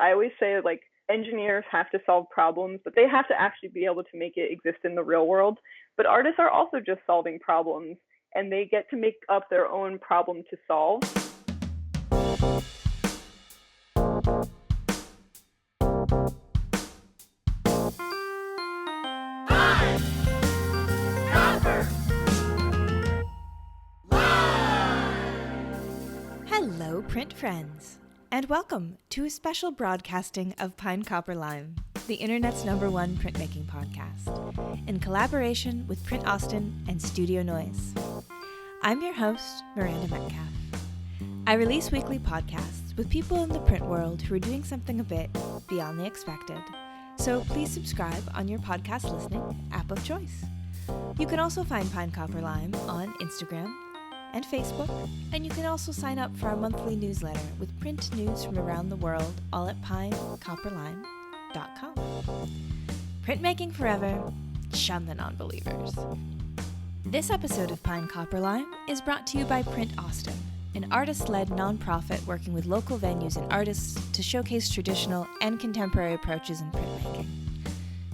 I always say, like, engineers have to solve problems, but they have to actually be able to make it exist in the real world. But artists are also just solving problems, and they get to make up their own problem to solve. Hello, print friends, and welcome to a special broadcasting of Pine Copper Lime, the internet's #1 printmaking podcast, in collaboration with Print Austlin and Studio Noize. I'm your host, Miranda Metcalf. I release weekly podcasts with people in the print world who are doing something a bit beyond the expected, so please subscribe on your podcast listening app of choice. You can also find Pine Copper Lime on Instagram and Facebook, and you can also sign up for our monthly newsletter with print news from around the world, all at pinecopperlime.com. Printmaking forever, shun the non-believers. This episode of Pine Copper Lime is brought to you by Print Austlin, an artist-led nonprofit working with local venues and artists to showcase traditional and contemporary approaches in printmaking.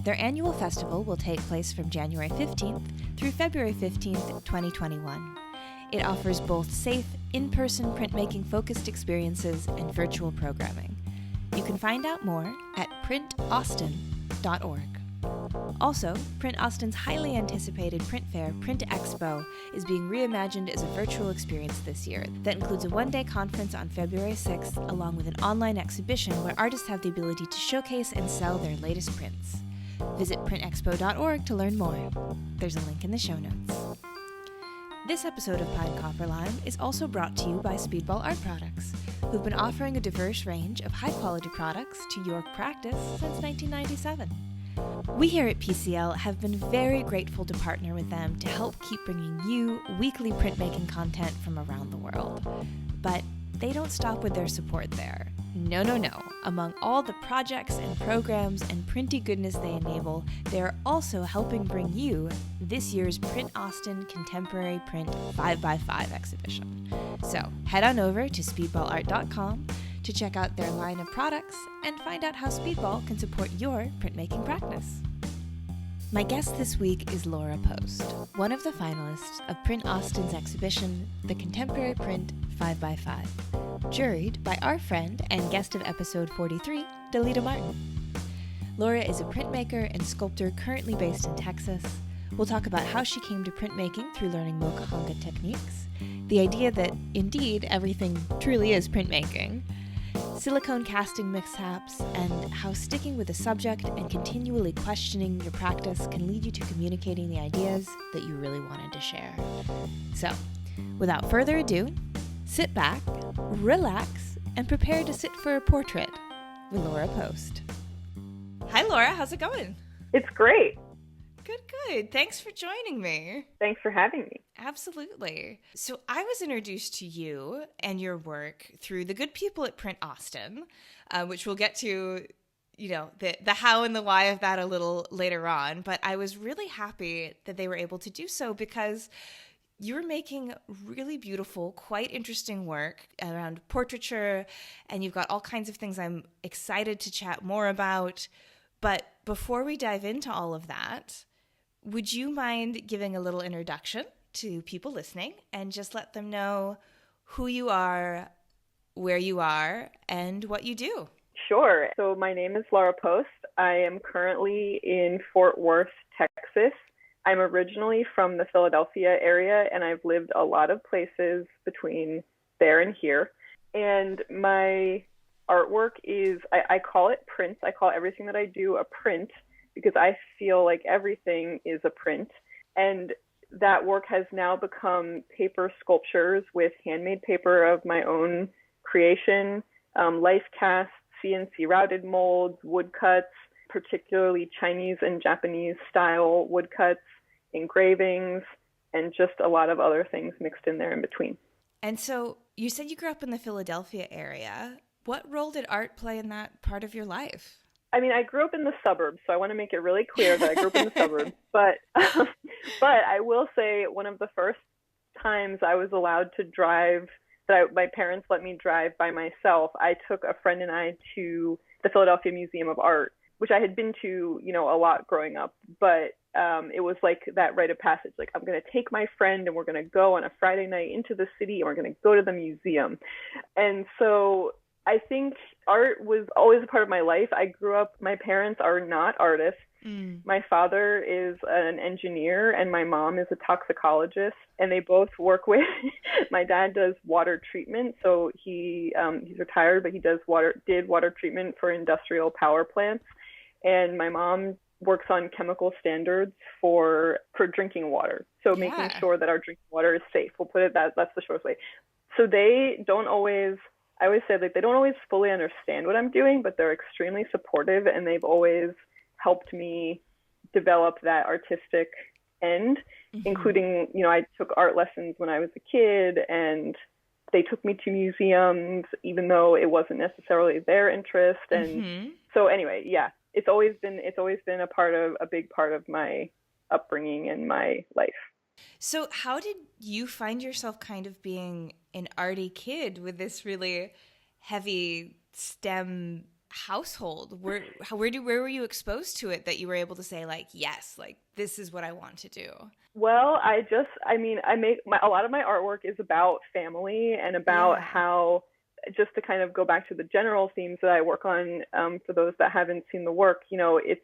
Their annual festival will take place from January 15th through February 15th, 2021. It offers both safe, in-person printmaking-focused experiences and virtual programming. You can find out more at printaustlin.org. Also, Print Austlin's highly anticipated print fair, Print Expo, is being reimagined as a virtual experience this year that includes a one-day conference on February 6th, along with an online exhibition where artists have the ability to showcase and sell their latest prints. Visit printexpo.org to learn more. There's a link in the show notes. This episode of Pine Copper Lime is also brought to you by Speedball Art Products, who've been offering a diverse range of high-quality products to your practice since 1997. We here at PCL have been very grateful to partner with them to help keep bringing you weekly printmaking content from around the world. But they don't stop with their support there. No. Among all the projects and programs and printy goodness they enable, they are also helping bring you this year's Print Austlin Contemporary Print 5x5 exhibition. So head on over to speedballart.com to check out their line of products and find out how Speedball can support your printmaking practice. My guest this week is Laura Post, one of the finalists of Print Austlin's exhibition, The Contemporary Print 5x5, juried by our friend and guest of episode 43, Delita Martin. Laura is a printmaker and sculptor currently based in Texas. We'll talk about how she came to printmaking through learning moku hanga techniques, the idea that, indeed, everything truly is printmaking, silicone casting mishaps, and how sticking with a subject and continually questioning your practice can lead you to communicating the ideas that you really wanted to share. So, without further ado, sit back, relax, and prepare to sit for a portrait with Laura Post. Hi, Laura. How's it going? It's great. Good. Thanks for joining me. Thanks for having me. Absolutely. So I was introduced to you and your work through the good people at Print Austlin, which we'll get to, the how and the why of that a little later on. But I was really happy that they were able to do so because you're making really beautiful, quite interesting work around portraiture, and you've got all kinds of things I'm excited to chat more about. But before we dive into all of that, would you mind giving a little introduction to people listening and just let them know who you are, where you are, and what you do? Sure. So my name is Laura Post. I am currently in Fort Worth, Texas. I'm originally from the Philadelphia area, and I've lived a lot of places between there and here. And my artwork is, I call it print. I call everything that I do a print because I feel like everything is a print. And that work has now become paper sculptures with handmade paper of my own creation, life casts, CNC routed molds, woodcuts, particularly Chinese and Japanese style woodcuts, engravings, and just a lot of other things mixed in there in between. And so you said you grew up in the Philadelphia area. What role did art play in that part of your life? I mean, I grew up in the suburbs, so I want to make it really clear that I grew up in the suburbs. But I will say one of the first times I was allowed to drive, my parents let me drive by myself, I took a friend and I to the Philadelphia Museum of Art, which I had been to, you know, a lot growing up, but it was like that rite of passage. Like, I'm going to take my friend and we're going to go on a Friday night into the city and we're going to go to the museum. And so I think art was always a part of my life. I grew up, my parents are not artists. My father is an engineer and my mom is a toxicologist, and they both work with, my dad does water treatment. So he's retired, but he did water treatment for industrial power plants. And my mom works on chemical standards for drinking water. So making sure that our drinking water is safe. We'll put it that's the shortest way. So they don't always, I always say, like, they don't always fully understand what I'm doing, but they're extremely supportive, and they've always helped me develop that artistic end, including, you know, I took art lessons when I was a kid, and they took me to museums, even though it wasn't necessarily their interest. And so anyway, yeah, it's always been a big part of my upbringing and my life. So how did you find yourself kind of being an arty kid with this really heavy STEM household? Where were you exposed to it that you were able to say, like, yes, like, this is what I want to do? Well, I make a lot of my artwork is about family and about how, just to kind of go back to the general themes that I work on, for those that haven't seen the work, you know, it's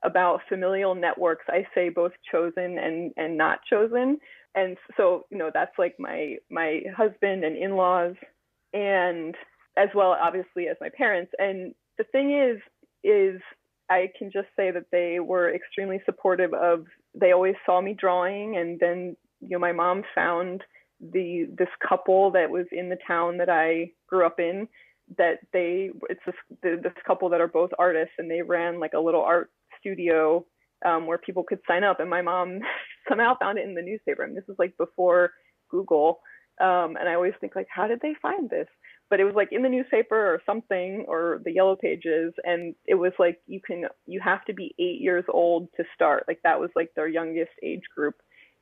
about familial networks. I say both chosen and not chosen. And so, you know, that's like my husband and in-laws, and as well, obviously, as my parents. And the thing is I can just say that they were extremely supportive of, they always saw me drawing. And then, you know, my mom found this couple that was in the town that I grew up in, that it's this couple that are both artists, and they ran like a little art studio where people could sign up. And my mom somehow found it in the newspaper. And this is like before Google. And I always think, like, how did they find this? But it was like in the newspaper or something, or the yellow pages. And it was like, you have to be 8 years old to start. Like, that was like their youngest age group.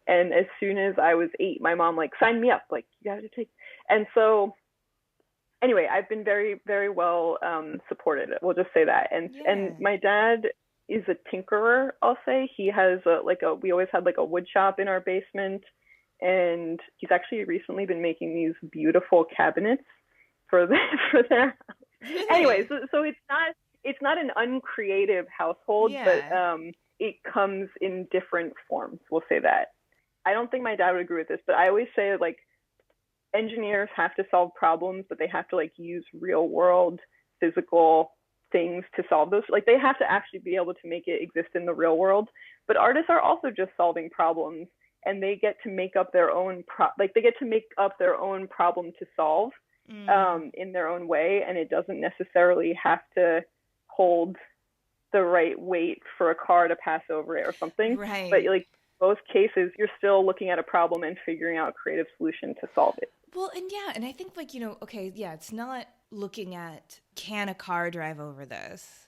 And as soon as I was 8, my mom like signed me up, like, you have to take. And so anyway, I've been very, very well supported. We'll just say that. And my dad is a tinkerer, I'll say. He has we always had like a wood shop in our basement. And he's actually recently been making these beautiful cabinets for their house. Anyway, so it's not an uncreative household, but it comes in different forms. We'll say that. I don't think my dad would agree with this, but I always say, like, engineers have to solve problems, but they have to, like, use real world physical things to solve those. Like, they have to actually be able to make it exist in the real world. But artists are also just solving problems, and they get to make up their own problem to solve in their own way, and it doesn't necessarily have to hold the right weight for a car to pass over it or something. Right. But, like, both cases, you're still looking at a problem and figuring out a creative solution to solve it. Well, and I think, like, you know, okay, yeah, it's not looking at, can a car drive over this?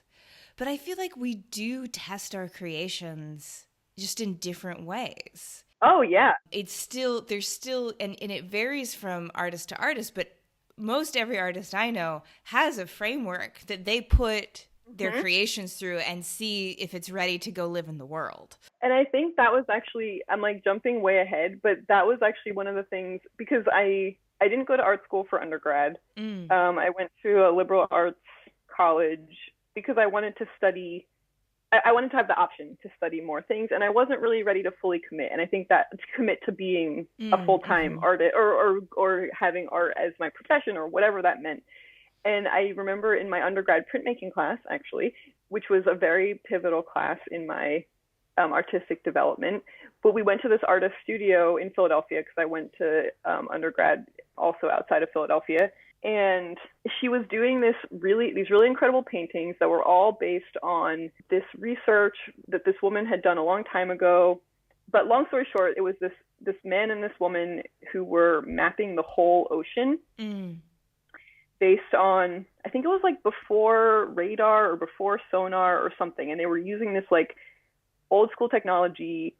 But I feel like we do test our creations just in different ways. Oh, yeah. There's still, and it varies from artist to artist, but most every artist I know has a framework that they put their creations through and see if it's ready to go live in the world. And I think that was actually, I'm like jumping way ahead, but that was actually one of the things, because I didn't go to art school for undergrad. I went to a liberal arts college because I wanted to study, I wanted to have the option to study more things, and I wasn't really ready to fully commit. And I think that to commit to being a full-time artist or having art as my profession or whatever that meant. And I remember in my undergrad printmaking class, actually, which was a very pivotal class in my artistic development, but we went to this artist studio in Philadelphia because I went to undergrad also outside of Philadelphia. And she was doing these really incredible paintings that were all based on this research that this woman had done a long time ago. But long story short, it was this man and this woman who were mapping the whole ocean based on, I think it was like before radar or before sonar or something. And they were using this like old school technology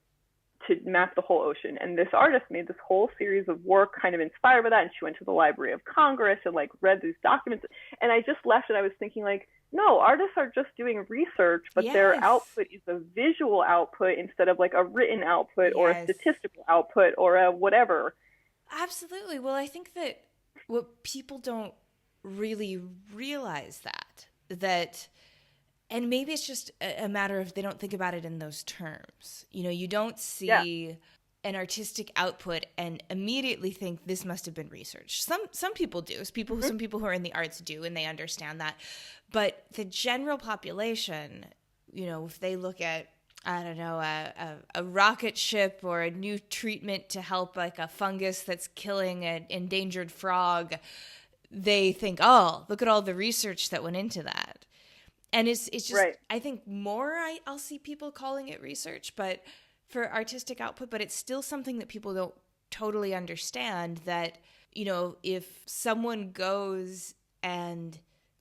to map the whole ocean. And this artist made this whole series of work kind of inspired by that. And she went to the Library of Congress and like read these documents. And I just left and I was thinking, like, no, artists are just doing research, but their Yes. output is a visual output instead of like a written output or a Yes. statistical output or a whatever. Absolutely. Well, I think that what people don't really realize that and maybe it's just a matter of they don't think about it in those terms. You know, you don't Yeah. see an artistic output and immediately think this must have been researched. Some people do. Some people who are in the arts do, and they understand that. But the general population, you know, if they look at, I don't know, a rocket ship or a new treatment to help like a fungus that's killing an endangered frog, they think, oh, look at all the research that went into that. And it's just, Right. I think more I'll see people calling it research, but for artistic output, but it's still something that people don't totally understand that, you know, if someone goes and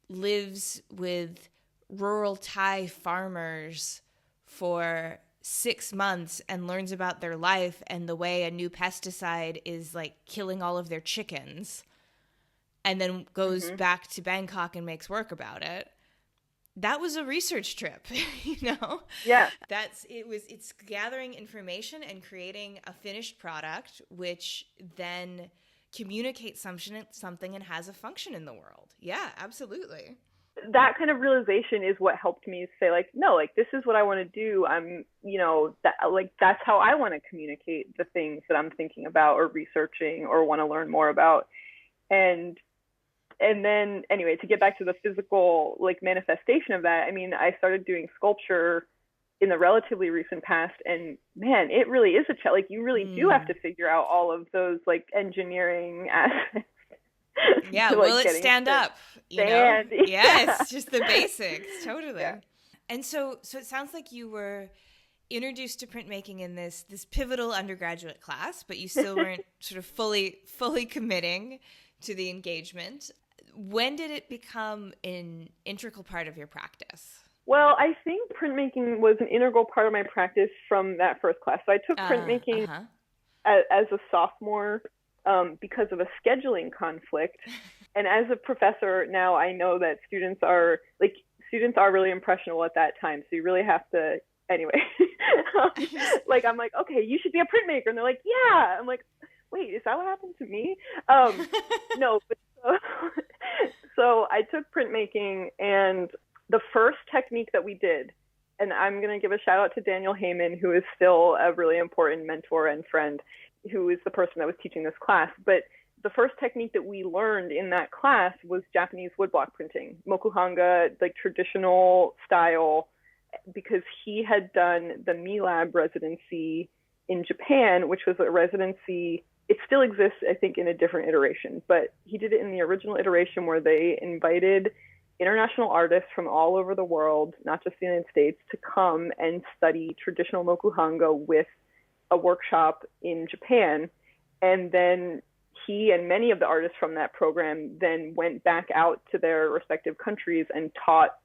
lives with rural Thai farmers for 6 months and learns about their life and the way a new pesticide is like killing all of their chickens and then goes back to Bangkok and makes work about it, that was a research trip, you know? Yeah. It's gathering information and creating a finished product, which then communicates something and has a function in the world. Yeah, absolutely. That kind of realization is what helped me say like, no, like this is what I want to do. I'm, you know, that like that's how I want to communicate the things that I'm thinking about or researching or want to learn more about. And then anyway, to get back to the physical like manifestation of that, I mean, I started doing sculpture in the relatively recent past, and man, it really is a challenge. Like you really do have to figure out all of those like engineering aspects. Yeah, to, like, will it stand up? You know? Yes, just the basics, totally. Yeah. And so it sounds like you were introduced to printmaking in this pivotal undergraduate class, but you still weren't sort of fully committing to the engagement. When did it become an integral part of your practice? Well, I think printmaking was an integral part of my practice from that first class. So I took printmaking as a sophomore because of a scheduling conflict. And as a professor now, I know that students are really impressionable at that time. So you really have to, anyway, like I'm like, okay, you should be a printmaker. And they're like, yeah. I'm like, wait, is that what happened to me? No, but so I took printmaking, and the first technique that we did, and I'm going to give a shout out to Daniel Heyman, who is still a really important mentor and friend, who is the person that was teaching this class. But the first technique that we learned in that class was Japanese woodblock printing, moku hanga, like traditional style, because he had done the MiLab residency in Japan, which was a residency. It still exists, I think, in a different iteration, but he did it in the original iteration where they invited international artists from all over the world, not just the United States, to come and study traditional moku hanga with a workshop in Japan. And then he and many of the artists from that program then went back out to their respective countries and taught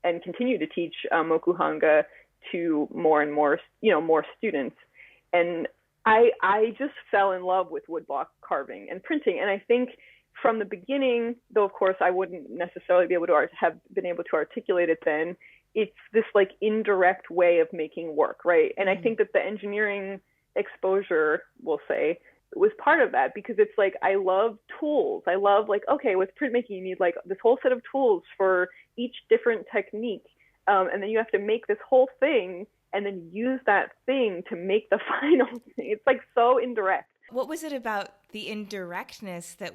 and continue to teach moku hanga to more and more, more students. And I just fell in love with woodblock carving and printing. And I think from the beginning, though, of course, I wouldn't necessarily be able to have been able to articulate it then, it's this like indirect way of making work, right? And I think that the engineering exposure, we'll say, was part of that, because it's like, I love tools. I love like, okay, with printmaking, you need like this whole set of tools for each different technique. And then you have to make this whole thing and then use that thing to make the final thing. It's like so indirect. What was it about the indirectness that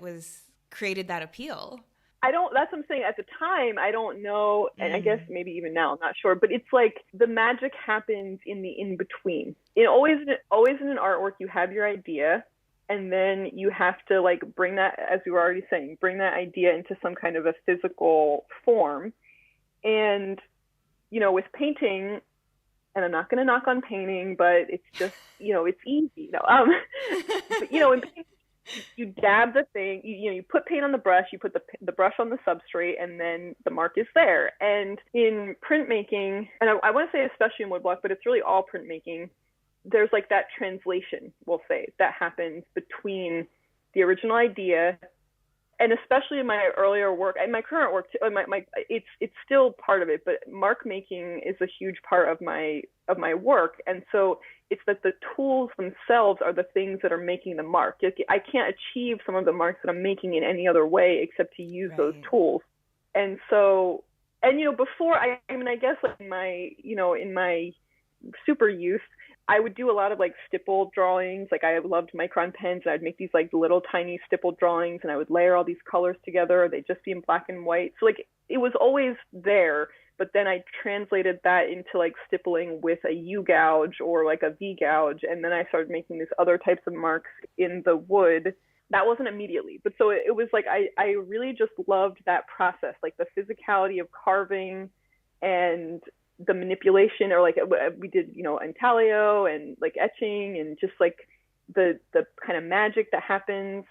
created that appeal? That's what I'm saying. At the time, I don't know, and I guess maybe even now, I'm not sure, but it's like the magic happens in the in-between. Always in an artwork, you have your idea, and then you have to like bring that, as we were already saying, bring that idea into some kind of a physical form. And, with painting, and I'm not going to knock on painting, but it's just, it's easy. But, in painting, you dab the thing, you put paint on the brush, you put the brush on the substrate, and then the mark is there. And in printmaking, and I want to say especially in woodblock, but it's really all printmaking, there's like that translation, we'll say, that happens between the original idea and especially in my earlier work and my current work, it's still part of it, but mark making is a huge part of my work. And so it's that the tools themselves are the things that are making the mark. I can't achieve some of the marks that I'm making in any other way except to use those tools. And so, and before I guess like in my super youth, I would do a lot of like stipple drawings. Like I loved micron pens, and I'd make these like little tiny stipple drawings, and I would layer all these colors together. They'd just be in black and white. So like it was always there, but then I translated that into like stippling with a U gouge or like a V gouge. And then I started making these other types of marks in the wood. That wasn't immediately, but so it was like, I really just loved that process, like the physicality of carving and the manipulation, or like we did, intaglio and like etching, and just like the kind of magic that happens.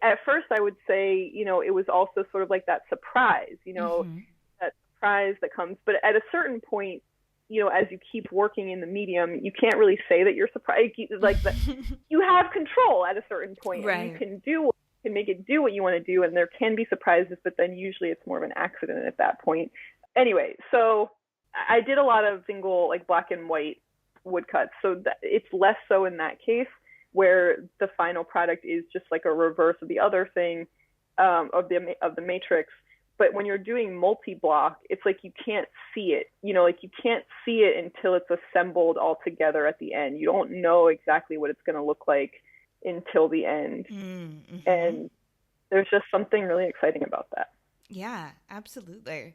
At first I would say, it was also sort of like that surprise, that surprise that comes, but at a certain point, as you keep working in the medium, you can't really say that you're surprised. Like you have control at a certain point, and you can make it do what you want to do, and there can be surprises, but then usually it's more of an accident at that point. Anyway, so I did a lot of single like black and white woodcuts, so that it's less so in that case, where the final product is just like a reverse of the other thing, of the matrix. But when you're doing multi-block, it's like you can't see it. Like you can't see it until it's assembled all together at the end. You don't know exactly what it's going to look like until the end. Mm-hmm. And there's just something really exciting about that. Yeah, absolutely.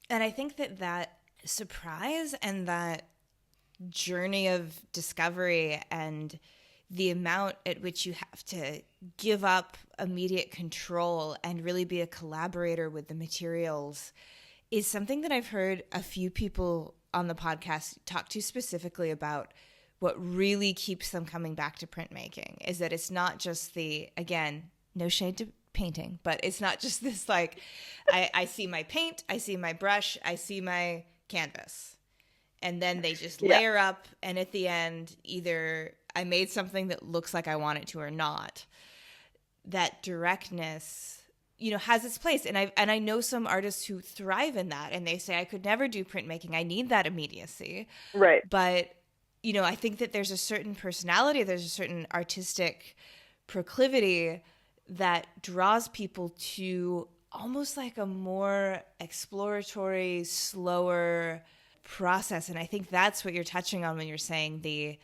And I think that surprise and that journey of discovery and the amount at which you have to give up immediate control and really be a collaborator with the materials is something that I've heard a few people on the podcast talk to specifically about. What really keeps them coming back to printmaking is that it's not just again, no shade to painting, but it's not just this like, I see my paint, I see my brush, I see my canvas, and then they just layer up, and at the end, either I made something that looks like I want it to or not. That directness, has its place. And I know some artists who thrive in that, and they say, I could never do printmaking. I need that immediacy. Right. But, I think that there's a certain personality, there's a certain artistic proclivity that draws people to almost like a more exploratory, slower process. And I think that's what you're touching on when you're saying the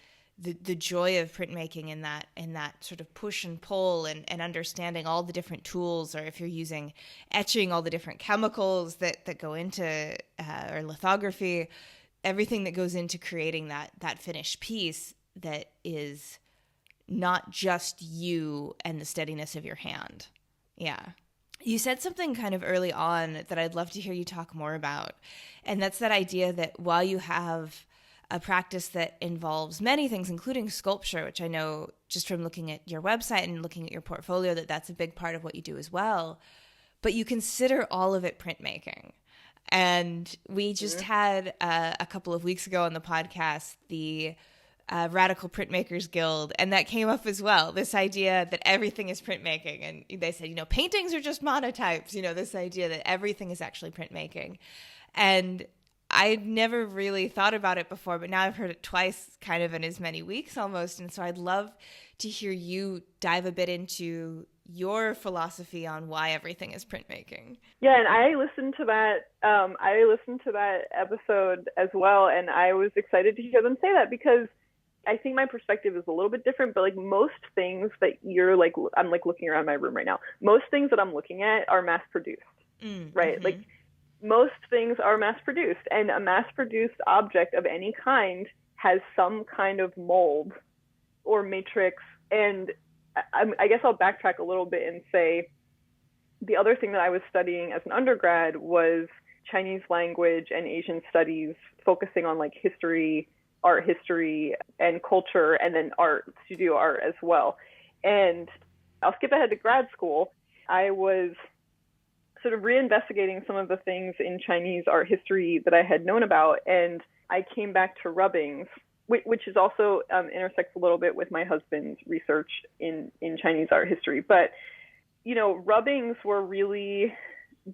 joy of printmaking in that sort of push and pull and understanding all the different tools, or if you're using etching, all the different chemicals that go into or lithography, everything that goes into creating that finished piece that is not just you and the steadiness of your hand. Yeah. You said something kind of early on that I'd love to hear you talk more about, and that's that idea that while you have a practice that involves many things, including sculpture, which I know just from looking at your website and looking at your portfolio that's a big part of what you do as well, but you consider all of it printmaking. And we just had a couple of weeks ago on the podcast, the Radical Printmakers Guild, and that came up as well, this idea that everything is printmaking. And they said, paintings are just monotypes, this idea that everything is actually printmaking. And I'd never really thought about it before, but now I've heard it twice, kind of in as many weeks almost. And so I'd love to hear you dive a bit into your philosophy on why everything is printmaking. Yeah, and I listened to that episode as well, and I was excited to hear them say that, because I think my perspective is a little bit different, but like most things that you're like, I'm like looking around my room right now, most things that I'm looking at are mass produced, right? Like most things are mass produced, and a mass produced object of any kind has some kind of mold or matrix. And I guess I'll backtrack a little bit and say the other thing that I was studying as an undergrad was Chinese language and Asian studies, focusing on like art history and culture, and then studio art as well. And I'll skip ahead to grad school. I was sort of reinvestigating some of the things in Chinese art history that I had known about, and I came back to rubbings, which is also intersects a little bit with my husband's research in Chinese art history. But rubbings were really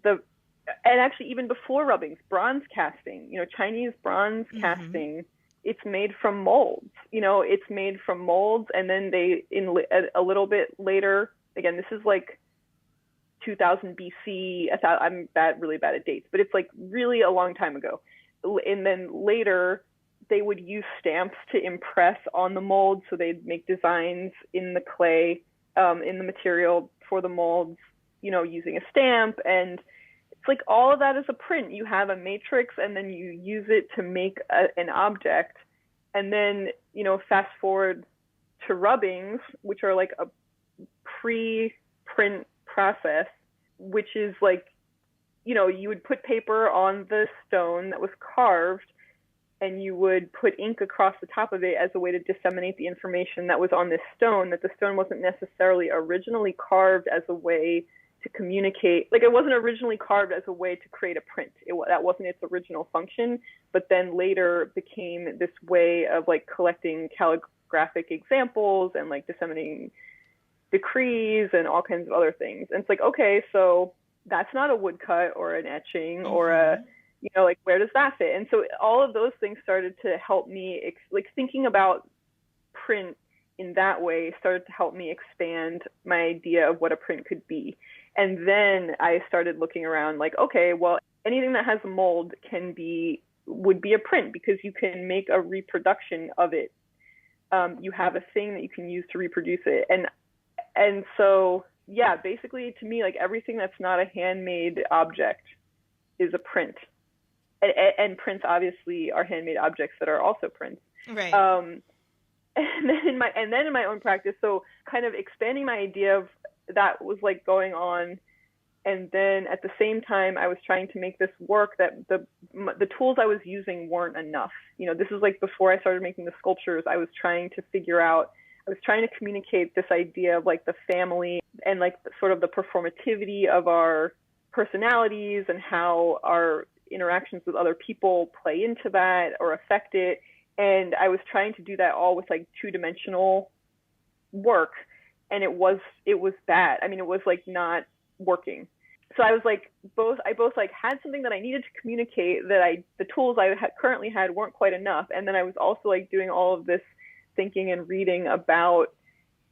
and actually even before rubbings, bronze casting, Chinese bronze casting, it's made from molds. It's made from molds, and then a little bit later, again, this is like 2000 BC. I'm really bad at dates, but it's like really a long time ago. And then later, they would use stamps to impress on the mold, so they'd make designs in the clay, in the material for the molds, using a stamp. And it's like all of that is a print. You have a matrix, and then you use it to make an object. And then, fast forward to rubbings, which are like a pre-print process, which is like, you would put paper on the stone that was carved, and you would put ink across the top of it as a way to disseminate the information that was on this stone, that the stone wasn't necessarily originally carved as a way to communicate. Like, it wasn't originally carved as a way to create a print. That wasn't its original function, but then later became this way of like collecting calligraphic examples and like disseminating decrees and all kinds of other things. And it's like, okay, so that's not a woodcut or an etching or a, like, where does that fit? And so all of those things started to help me, like, thinking about print in that way started to help me expand my idea of what a print could be. And then I started looking around like, okay, well, anything that has a mold would be a print, because you can make a reproduction of it. You have a thing that you can use to reproduce it. And so, yeah, basically to me, like, everything that's not a handmade object is a print. And prints obviously are handmade objects that are also prints. Right. And then in my own practice, so kind of expanding my idea of that was like going on. And then at the same time, I was trying to make this work that the tools I was using weren't enough. This is like before I started making the sculptures. I was trying to communicate this idea of like the family and like sort of the performativity of our personalities and how our interactions with other people play into that or affect it. And I was trying to do that all with like two-dimensional work, and it was bad. I mean, it was like not working. So I was like, I both like had something that I needed to communicate that the tools I currently had weren't quite enough. And then I was also like doing all of this thinking and reading about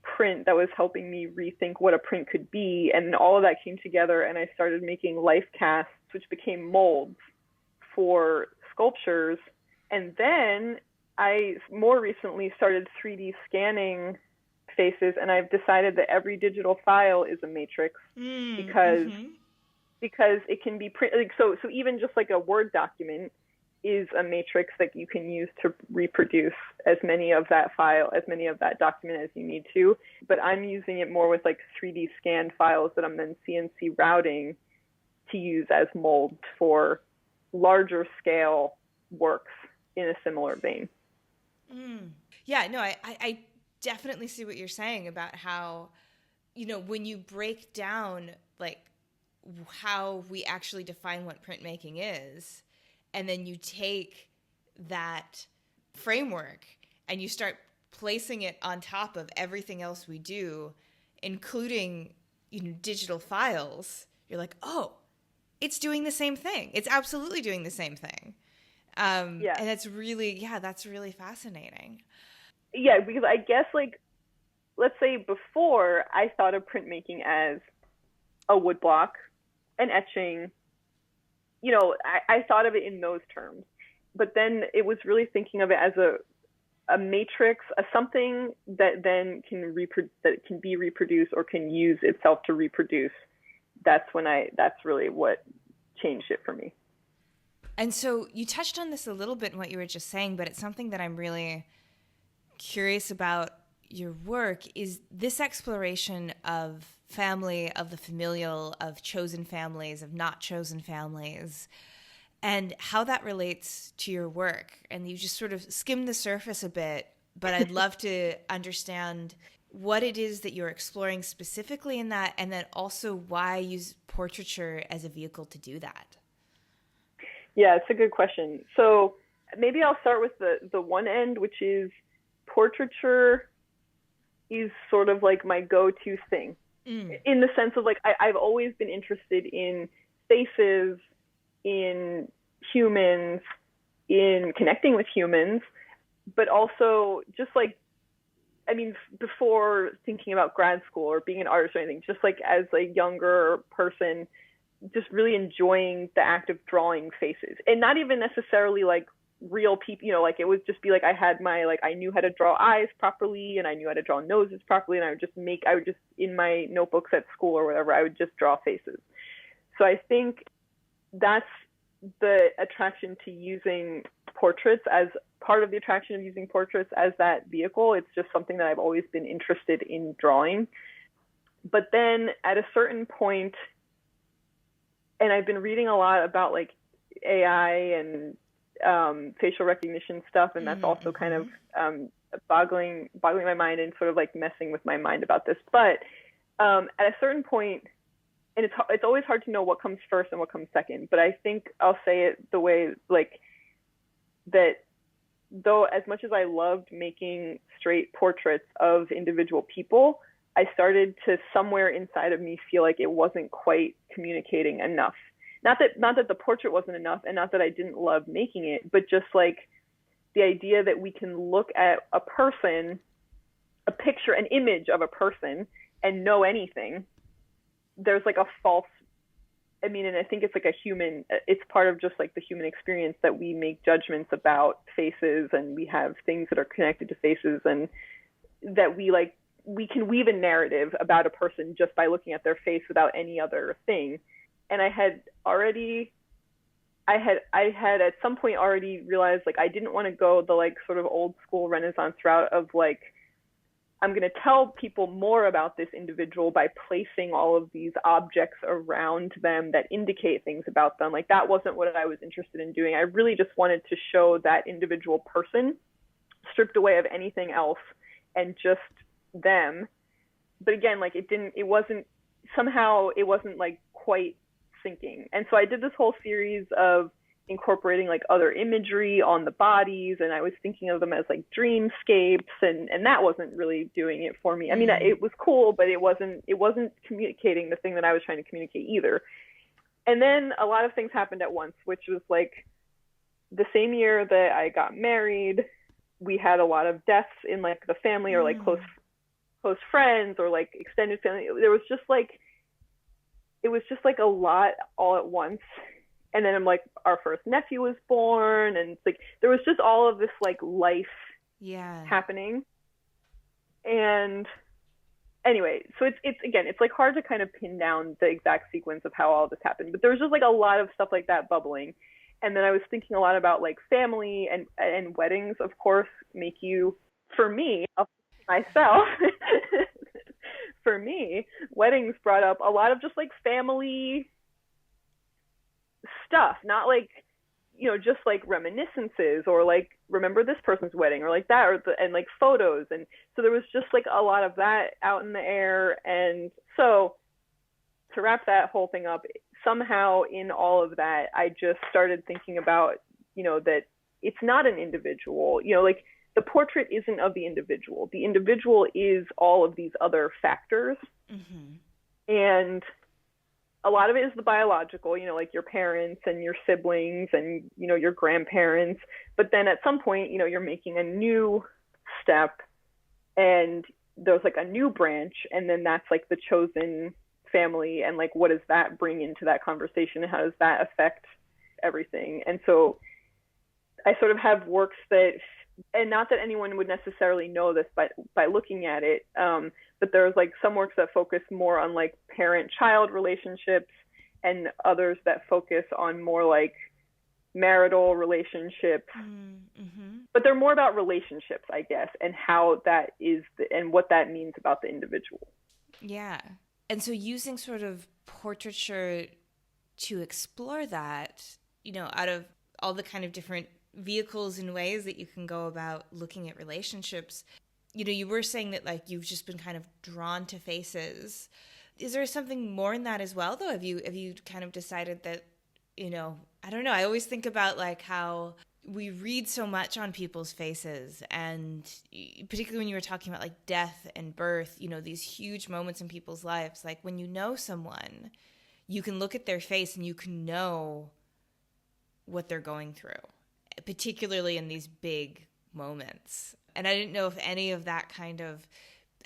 print that was helping me rethink what a print could be. And all of that came together, and I started making life casts, which became molds for sculptures. And then I more recently started 3D scanning faces, and I've decided that every digital file is a matrix because it can be printed. So even just like a Word document is a matrix that you can use to reproduce as many of that document as you need to. But I'm using it more with like 3D scanned files that I'm then CNC routing to use as molds for larger scale works in a similar vein. Yeah, no, I definitely see what you're saying about how, when you break down like how we actually define what printmaking is, and then you take that framework and you start placing it on top of everything else we do, including, digital files, you're like, oh, it's doing the same thing. It's absolutely doing the same thing. And that's really fascinating. Yeah, because I guess, like, let's say before I thought of printmaking as a woodblock, an etching, I thought of it in those terms. But then it was really thinking of it as a matrix, something that then can be reproduced or can use itself to reproduce. That's really what changed it for me. And so you touched on this a little bit in what you were just saying, but it's something that I'm really curious about your work is this exploration of family, of the familial, of chosen families, of not chosen families, and how that relates to your work. And you just sort of skimmed the surface a bit, but I'd love to understand what it is that you're exploring specifically in that, and then also why use portraiture as a vehicle to do that. Yeah, it's a good question. So maybe I'll start with the one end, which is portraiture is sort of like my go-to thing. in the sense of like, I've always been interested in faces, in humans, in connecting with humans, but also just like, I mean, before thinking about grad school or being an artist or anything, just like as a younger person, just really enjoying the act of drawing faces, and not even necessarily like real people, you know, like it would just be like I had my, like, I knew how to draw eyes properly and I knew how to draw noses properly, and I would just in my notebooks at school or whatever, I would just draw faces. So I think that's the attraction to using portraits, as part of the attraction of using portraits as that vehicle. It's just something that I've always been interested in drawing. But then at a certain point, and I've been reading a lot about like AI and facial recognition stuff, and that's also kind of boggling my mind and sort of like messing with my mind about this. But at a certain point, and it's always hard to know what comes first and what comes second, but I think I'll say it the way like that, though as much as I loved making straight portraits of individual people, I started to somewhere inside of me feel like it wasn't quite communicating enough. Not that the portrait wasn't enough, and not that I didn't love making it, but just like the idea that we can look at a person, a picture, an image of a person, and know anything. There's like a false, I mean, and I think it's like it's part of just like the human experience that we make judgments about faces, and we have things that are connected to faces, and that we can weave a narrative about a person just by looking at their face without any other thing. And I had at some point already realized like I didn't want to go the like sort of old school Renaissance route of like, I'm going to tell people more about this individual by placing all of these objects around them that indicate things about them. Like that wasn't what I was interested in doing. I really just wanted to show that individual person stripped away of anything else and just them. But again, like it wasn't like quite sinking. And so I did this whole series of incorporating like other imagery on the bodies, and I was thinking of them as like dreamscapes, and that wasn't really doing it for me. I mean, it was cool, but it wasn't communicating the thing that I was trying to communicate either. And then a lot of things happened at once, which was like the same year that I got married, we had a lot of deaths in like the family, or like close friends, or like extended family. It was just like a lot all at once. And then I'm like, our first nephew was born, and it's like there was just all of this like life happening. And anyway, so it's like hard to kind of pin down the exact sequence of how all this happened, but there was just like a lot of stuff like that bubbling. And then I was thinking a lot about like family and weddings, of course, make you, for me, myself, for me, weddings brought up a lot of just like family stuff, not like, you know, just like reminiscences, or like remember this person's wedding, or like that, and like photos. And so there was just like a lot of that out in the air. And so to wrap that whole thing up, somehow in all of that, I just started thinking about, you know, that it's not an individual, you know, like the portrait isn't of the individual. The individual is all of these other factors. And a lot of it is the biological, you know, like your parents and your siblings and, you know, your grandparents. But then at some point, you know, you're making a new step, and there's like a new branch, and then that's like the chosen family, and like what does that bring into that conversation, and how does that affect everything? And so I sort of have works that, and not that anyone would necessarily know this by looking at it, but there's like some works that focus more on like parent-child relationships, and others that focus on more like marital relationships. But they're more about relationships, I guess, and how that is, and what that means about the individual. Yeah. And so using sort of portraiture to explore that, you know, out of all the kind of different vehicles and ways that you can go about looking at relationships, you know, you were saying that like you've just been kind of drawn to faces. Is there something more in that as well, though? Have you kind of decided that, you know, I don't know, I always think about like how we read so much on people's faces, and particularly when you were talking about like death and birth, you know, these huge moments in people's lives, like when you know someone, you can look at their face and you can know what they're going through, particularly in these big moments. And I didn't know if any of that kind of,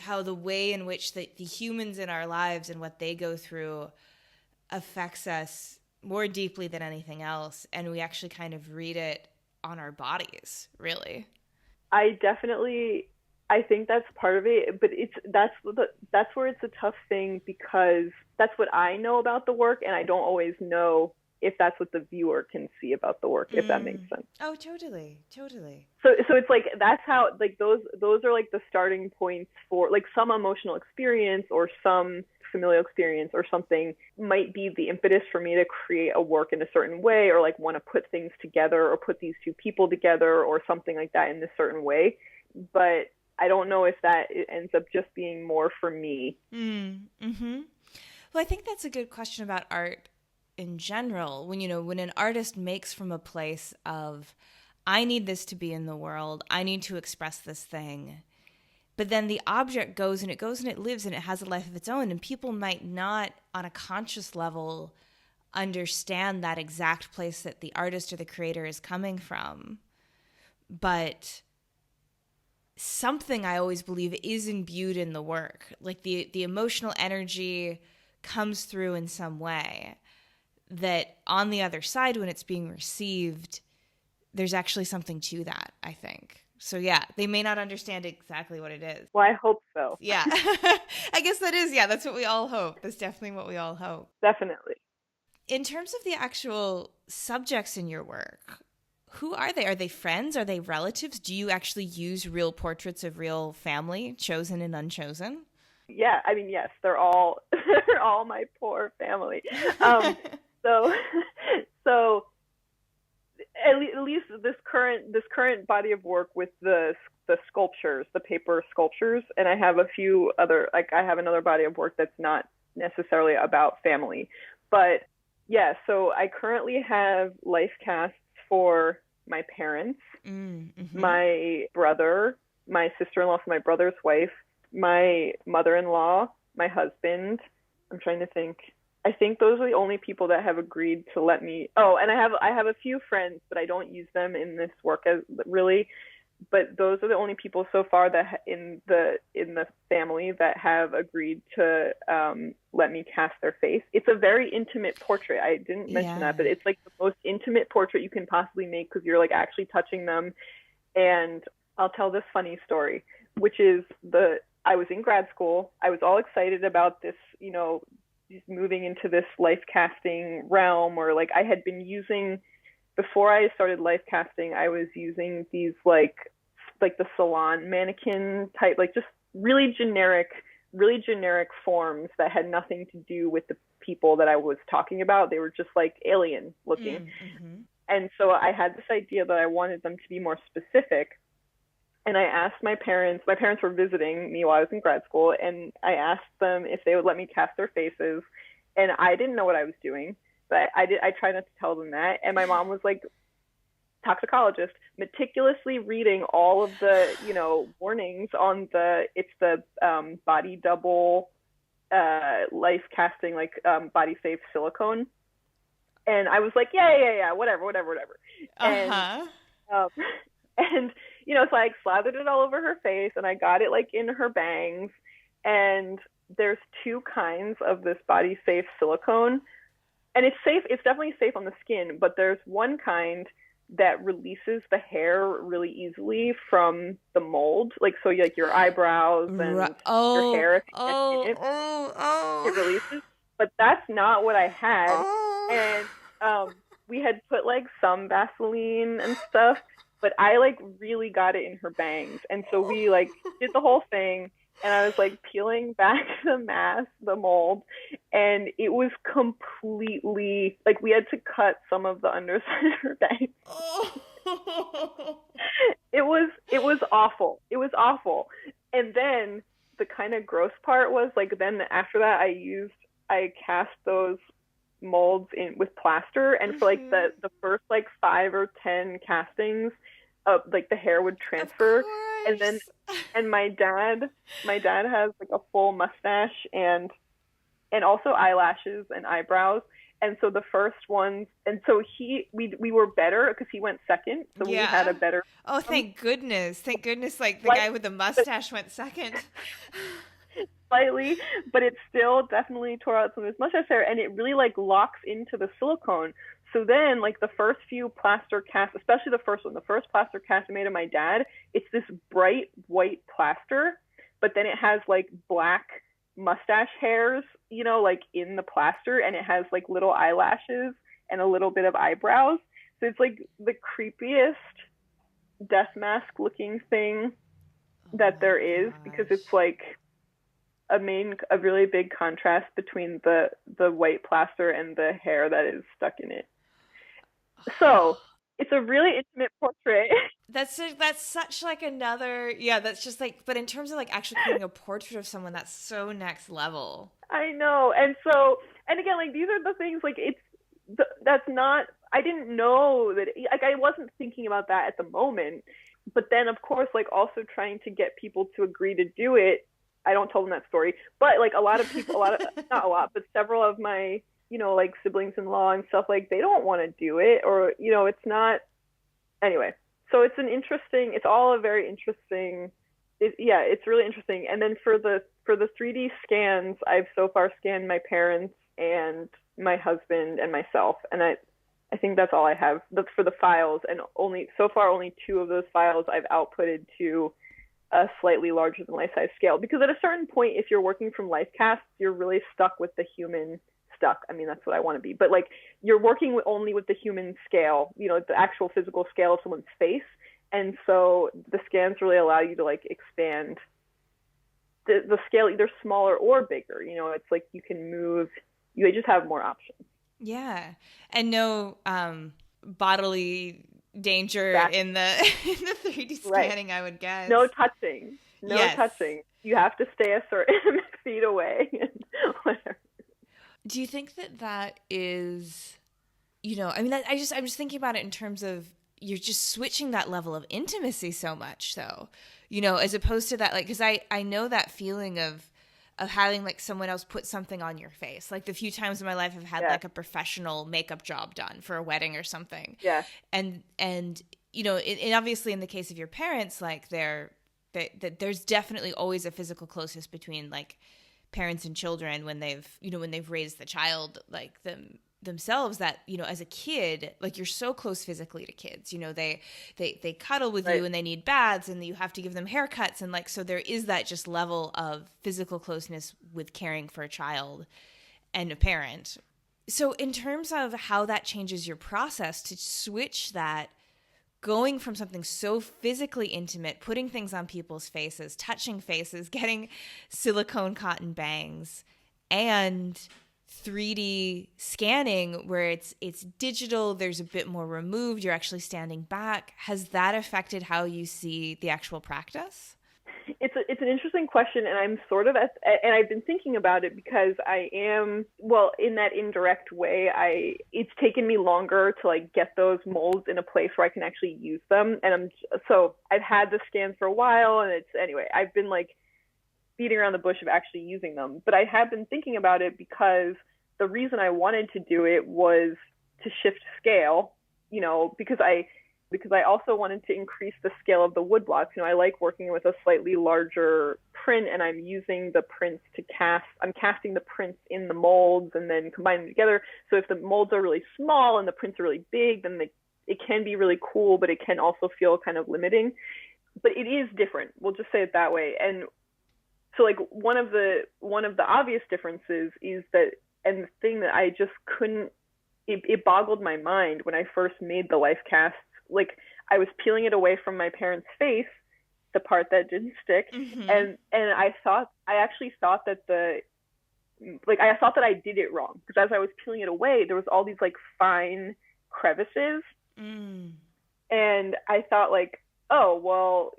how the way in which the humans in our lives and what they go through affects us more deeply than anything else. And we actually kind of read it on our bodies, really. I think that's part of it, but that's where it's a tough thing, because that's what I know about the work, and I don't always know if that's what the viewer can see about the work, if that makes sense. Oh, totally. So it's like, that's how, like, those are like the starting points for like some emotional experience or some familial experience or something might be the impetus for me to create a work in a certain way, or like want to put things together or put these two people together or something like that in this certain way. But I don't know if that ends up just being more for me. Mm-hmm. Well, I think that's a good question about art in general. When an artist makes from a place of, I need this to be in the world, I need to express this thing, but then the object goes and it lives and it has a life of its own, and people might not on a conscious level understand that exact place that the artist or the creator is coming from. But something, I always believe, is imbued in the work. Like the emotional energy comes through in some way that on the other side, when it's being received, there's actually something to that, I think. So yeah, they may not understand exactly what it is. Well, I hope so. Yeah. I guess that's what we all hope. That's definitely what we all hope. Definitely. In terms of the actual subjects in your work, who are they? Are they friends? Are they relatives? Do you actually use real portraits of real family, chosen and unchosen? Yeah, I mean, yes, they're all my poor family. So at least this current body of work with the sculptures, the paper sculptures, and I have a few other, like I have another body of work that's not necessarily about family, but yeah. So I currently have life casts for my parents, my brother, my sister-in-law, for my brother's wife, my mother-in-law, my husband. I'm trying to think. I think those are the only people that have agreed to let me. Oh, and I have a few friends, but I don't use them in this work as really. But those are the only people so far that in the family that have agreed to let me cast their face. It's a very intimate portrait. I didn't mention that, but it's like the most intimate portrait you can possibly make, because you're like actually touching them. And I'll tell this funny story, which is I was in grad school. I was all excited about this, just moving into this life casting realm, or like I had been using, before I started life casting, I was using these like the salon mannequin type, like just really generic forms that had nothing to do with the people that I was talking about. They were just like alien looking. Mm-hmm. And so I had this idea that I wanted them to be more specific. And I asked my parents were visiting me while I was in grad school, and I asked them if they would let me cast their faces. And I didn't know what I was doing, but I tried not to tell them that. And my mom was like, toxicologist, meticulously reading all of the, warnings on the body double, life casting, like body safe silicone. And I was like, yeah, whatever. And, and so I slathered it all over her face, and I got it like in her bangs. And there's two kinds of this body safe silicone, and it's safe. It's definitely safe on the skin, but there's one kind that releases the hair really easily from the mold. Like, so like your eyebrows and your hair, it releases. But that's not what I had. And we had put like some Vaseline and stuff, but I like really got it in her bangs. And so we like did the whole thing, and I was like peeling back the mold, and it was completely, like, we had to cut some of the underside of her bangs. It was awful. It was awful. And then the kind of gross part was, like, then after that I cast those molds in with plaster, and for like the first like 5 or 10 castings, like the hair would transfer, and my dad has like a full mustache and also eyelashes and eyebrows. And so the first ones, and so we were better because he went second, so we had a better. Oh, thank goodness! Thank goodness! Like the guy with the mustache went second. Slightly, but it still definitely tore out some of his mustache hair, and it really like locks into the silicone. So then, like the first few plaster casts, especially the first one, the first plaster cast I made of my dad, it's this bright white plaster, but then it has like black mustache hairs, you know, like in the plaster, and it has like little eyelashes and a little bit of eyebrows. So it's like the creepiest death mask looking thing that there is, because it's like a really big contrast between the white plaster and the hair that is stuck in it. So it's a really intimate portrait. That's such like another, that's just like, but in terms of like actually creating a portrait of someone, that's so next level. I know. And so, and again, like these are the things, like that's not, I didn't know that, like I wasn't thinking about that at the moment. But then of course, like also trying to get people to agree to do it. I don't tell them that story, but like a lot of people, not a lot, but several of my, you know, like siblings-in-law and stuff, like they don't want to do it, or, you know, it's not, anyway. So it's all a very interesting, it's really interesting. And then for the 3D scans, I've so far scanned my parents and my husband and myself. And I think that's all I have for the files. And only 2 of those files I've outputted to a slightly larger than life-size scale. Because at a certain point, if you're working from life casts, you're really stuck with the human stuck. I mean, that's what I want to be. But like you're working only with the human scale, you know, the actual physical scale of someone's face. And so the scans really allow you to like expand the scale, either smaller or bigger. You know, it's like you can move, you just have more options. Yeah. And no bodily danger in the 3D scanning, right. I would guess. No touching. Touching. You have to stay a certain feet away and whatever. Do you think that is, you know, I mean, I'm just thinking about it in terms of you're just switching that level of intimacy so much, though, you know, as opposed to that, like, because I know that feeling of having like someone else put something on your face. Like the few times in my life I've had like a professional makeup job done for a wedding or something. Yeah. And you know, and obviously in the case of your parents, like there's definitely always a physical closeness between like parents and children when they've raised the child like themselves, that, you know, as a kid, like you're so close physically to kids, you know, they cuddle with you and they need baths and you have to give them haircuts. And like, so there is that just level of physical closeness with caring for a child and a parent. So in terms of how that changes your process to switch that, going from something so physically intimate, putting things on people's faces, touching faces, getting silicone cotton bangs, and 3D scanning where it's digital, there's a bit more removed, you're actually standing back. Has that affected how you see the actual practice? It's an interesting question, and I'm sort of and I've been thinking about it because I am, well, in that indirect way, it's taken me longer to like get those molds in a place where I can actually use them. And so I've had the scans for a while, and anyway, I've been like beating around the bush of actually using them. But I have been thinking about it because the reason I wanted to do it was to shift scale, you know, because I also wanted to increase the scale of the wood blocks. You know, I like working with a slightly larger print, and I'm using the prints I'm casting the prints in the molds and then combining them together. So if the molds are really small and the prints are really big, then it can be really cool, but it can also feel kind of limiting. But it is different. We'll just say it that way. And so like one of the obvious differences is that, and the thing that I just couldn't, it boggled my mind when I first made the life casts. Like I was peeling it away from my parents' face, the part that didn't stick, and I actually thought that I thought that I did it wrong, because as I was peeling it away, there was all these like fine crevices, and I thought like, oh, well,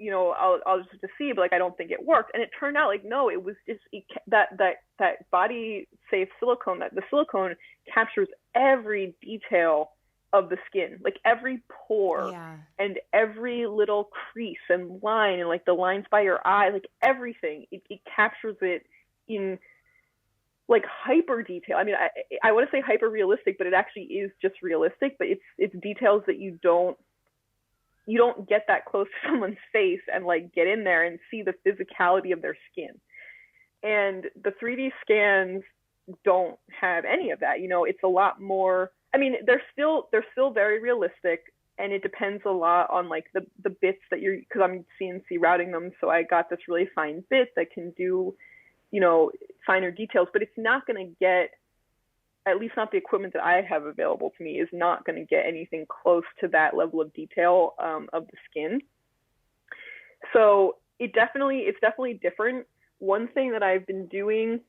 I'll just see, but like I don't think it worked. And it turned out like no, it was just that body safe silicone, that the silicone captures every detail of the skin, like every pore Yeah. and every little crease and line and like the lines by your eye, like everything. It captures it in like hyper detail. I mean, I want to say hyper realistic, but it actually is just realistic. But it's details that you don't get that close to someone's face and like get in there and see the physicality of their skin. And the 3D scans don't have any of that. It's a lot more. I mean, they're still very realistic, and it depends a lot on like the bits that because I'm CNC routing them, so I got this really fine bit that can do finer details, but it's not going to get, at least not the equipment that I have available to me, is not going to get anything close to that level of detail of the skin. So it's definitely different. One thing that I've been doing,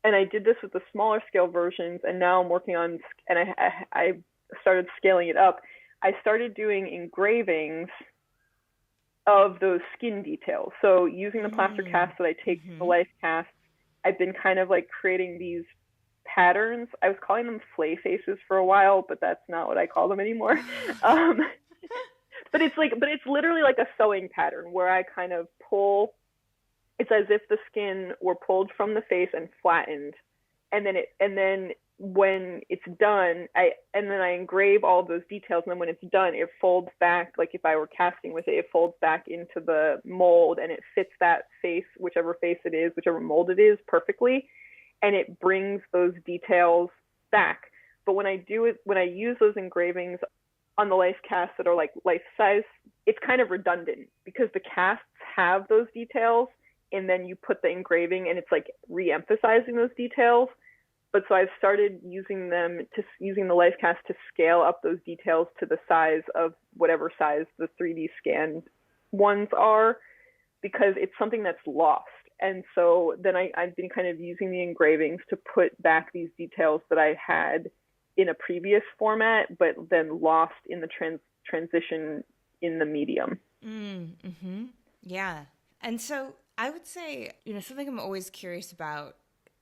and I did this with the smaller scale versions, and now I'm working on, and I started scaling it up. I started doing engravings of those skin details. So using the plaster cast that I take from the life cast, I've been kind of like creating these patterns. I was calling them flay faces for a while, but that's not what I call them anymore. But it's literally like a sewing pattern where I kind of pull. It's as if the skin were pulled from the face and flattened, and then when it's done, I engrave all those details, and then when it's done, it folds back. Like if I were casting with it, it folds back into the mold, and it fits that face, whichever face it is, whichever mold it is, perfectly, and it brings those details back. But when I use those engravings on the life casts that are like life size, it's kind of redundant because the casts have those details, and then you put the engraving, and it's like re-emphasizing those details. But so I've started using the life cast to scale up those details to the size of whatever size the 3D scanned ones are, because it's something that's lost. And so then I've been kind of using the engravings to put back these details that I had in a previous format, but then lost in the transition in the medium. Mm-hmm. Yeah. And so I would say, something I'm always curious about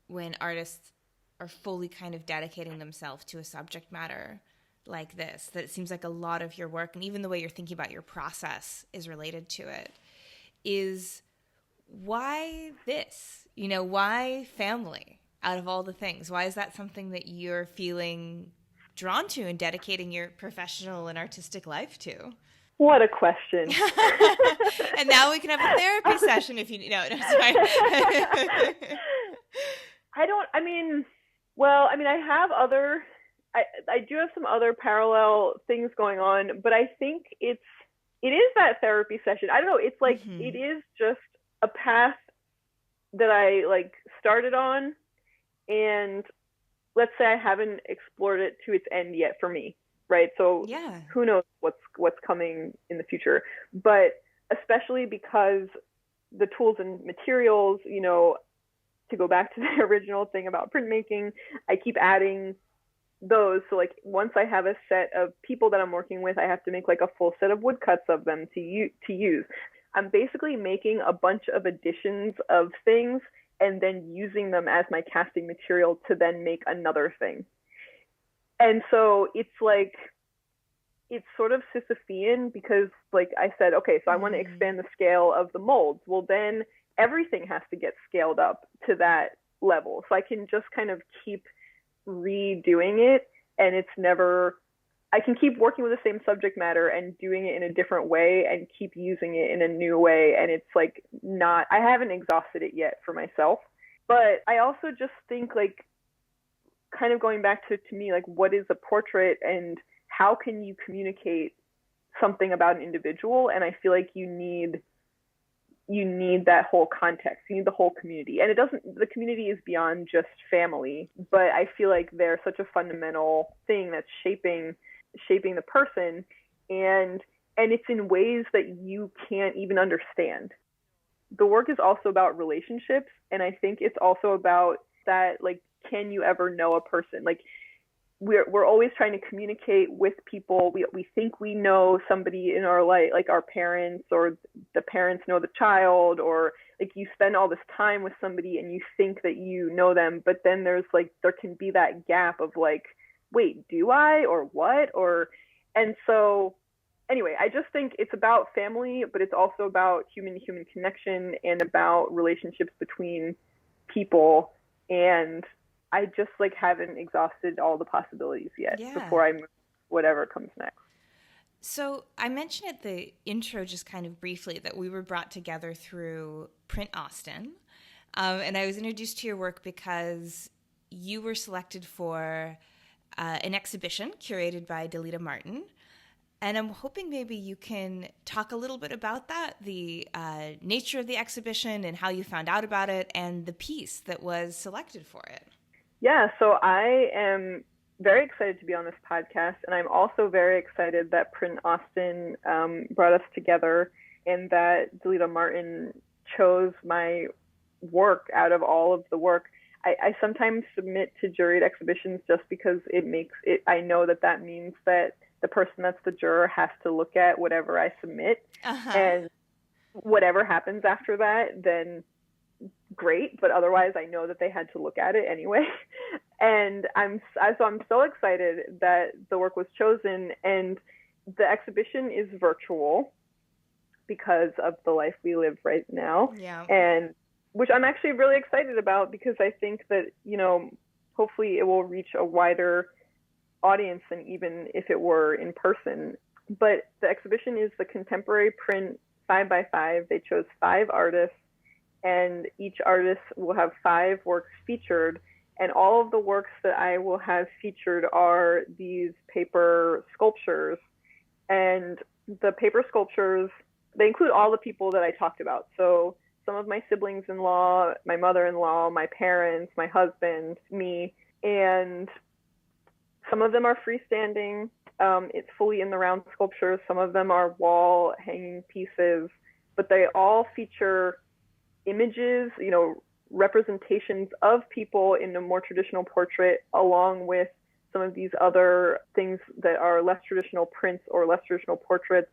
when artists are fully kind of dedicating themselves to a subject matter like this, that it seems like a lot of your work, and even the way you're thinking about your process is related to it, is why this? Why family out of all the things? Why is that something that you're feeling drawn to and dedicating your professional and artistic life to? What a question. And now we can have a therapy session if you know. No, sorry. I do have some other parallel things going on, but I think it is that therapy session. I don't know. It's like, It is just a path that I like started on, and let's say I haven't explored it to its end yet for me. Right. So yeah. Who knows what's coming in the future, but especially because the tools and materials, to go back to the original thing about printmaking, I keep adding those. So like once I have a set of people that I'm working with, I have to make like a full set of woodcuts of them to use. I'm basically making a bunch of additions of things and then using them as my casting material to then make another thing. And so it's sort of Sisyphean, because like I said, okay, so I want to expand the scale of the molds. Well, then everything has to get scaled up to that level. So I can just kind of keep redoing it, and I can keep working with the same subject matter and doing it in a different way and keep using it in a new way. And it's like I haven't exhausted it yet for myself. But I also just think like, kind of going back to me, like, what is a portrait and how can you communicate something about an individual? And I feel like you need that whole context. You need the whole community. And the community is beyond just family, but I feel like they're such a fundamental thing that's shaping the person. And it's in ways that you can't even understand. The work is also about relationships. And I think it's also about that, like, can you ever know a person? Like, we're always trying to communicate with people. We think we know somebody in our life, like our parents, or the parents know the child, or like you spend all this time with somebody and you think that you know them, but then there can be that gap of like, wait, do I, or what? And so anyway, I just think it's about family, but it's also about human to human connection and about relationships between people. And I just like haven't exhausted all the possibilities yet before I move whatever comes next. So I mentioned at the intro just kind of briefly that we were brought together through Print Austlin. And I was introduced to your work because you were selected for an exhibition curated by Delita Martin. And I'm hoping maybe you can talk a little bit about that, the nature of the exhibition and how you found out about it and the piece that was selected for it. Yeah, so I am very excited to be on this podcast, and I'm also very excited that Print Austlin brought us together and that Delita Martin chose my work out of all of the work. I sometimes submit to juried exhibitions just because it makes it, I know that means that the person that's the juror has to look at whatever I submit, and whatever happens after that, then great, but otherwise I know that they had to look at it anyway. And I'm so excited that the work was chosen, and the exhibition is virtual because of the life we live right now. Yeah. And which I'm actually really excited about, because I think that, you know, hopefully it will reach a wider audience than even if it were in person. But the exhibition is the contemporary print 5x5. They chose 5 artists, and each artist will have 5 works featured. And all of the works that I will have featured are these paper sculptures. And the paper sculptures, they include all the people that I talked about. So some of my siblings-in-law, my mother-in-law, my parents, my husband, me, and some of them are freestanding. It's fully in the round sculptures. Some of them are wall hanging pieces, but they all feature images, you know, representations of people in a more traditional portrait, along with some of these other things that are less traditional prints or less traditional portraits.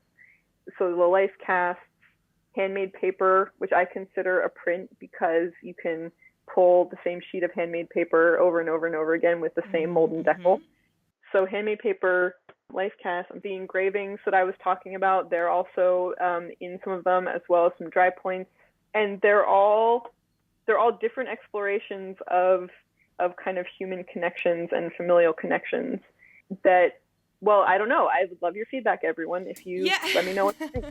So the life casts, handmade paper, which I consider a print because you can pull the same sheet of handmade paper over and over and over again with the same mold and decal. So handmade paper, life casts, the engravings that I was talking about, they're also in some of them, as well as some dry points. And they're all different explorations of kind of human connections and familial connections that, well, I don't know. I would love your feedback, everyone, if you let me know what you think.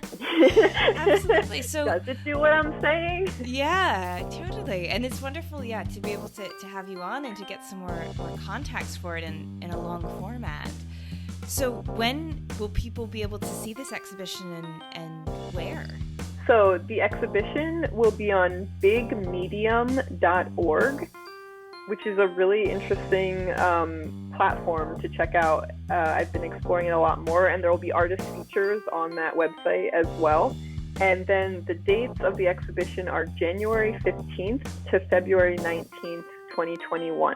Absolutely. So does it do what I'm saying? Yeah, totally. And it's wonderful, to be able to have you on and to get some more context for it in a long format. So when will people be able to see this exhibition and where? So the exhibition will be on bigmedium.org, which is a really interesting platform to check out. I've been exploring it a lot more, and there will be artist features on that website as well. And then the dates of the exhibition are January 15th to February 19th, 2021.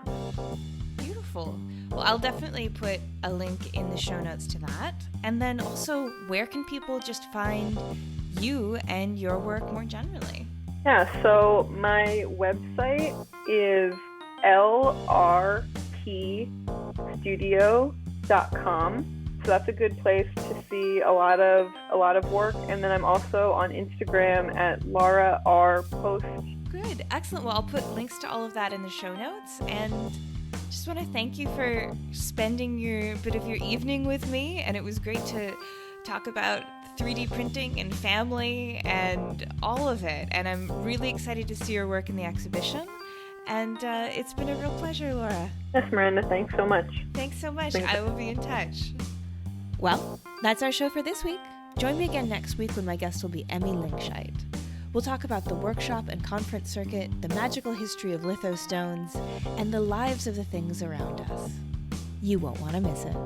Beautiful. Well, I'll definitely put a link in the show notes to that. And then also, where can people just find you and your work more generally? Yeah, so my website is lrpstudio.com. So that's a good place to see a lot of work. And then I'm also on Instagram at Laura R. Post. Good, excellent. Well, I'll put links to all of that in the show notes, and just want to thank you for spending your bit of your evening with me. And it was great to talk about 3D printing and family and all of it. And I'm really excited to see your work in the exhibition. And it's been a real pleasure, Laura. Yes, Miranda, thanks so much. Thanks so much. I will be in touch. Well, that's our show for this week. Join me again next week when my guest will be Emmy Lingscheid. We'll talk about the workshop and conference circuit, the magical history of lithostones, and the lives of the things around us. You won't want to miss it.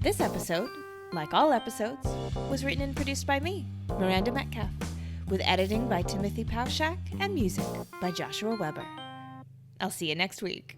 This episode, like all episodes, was written and produced by me, Miranda Metcalf, with editing by Timothy Pauschak and music by Joshua Weber. I'll see you next week.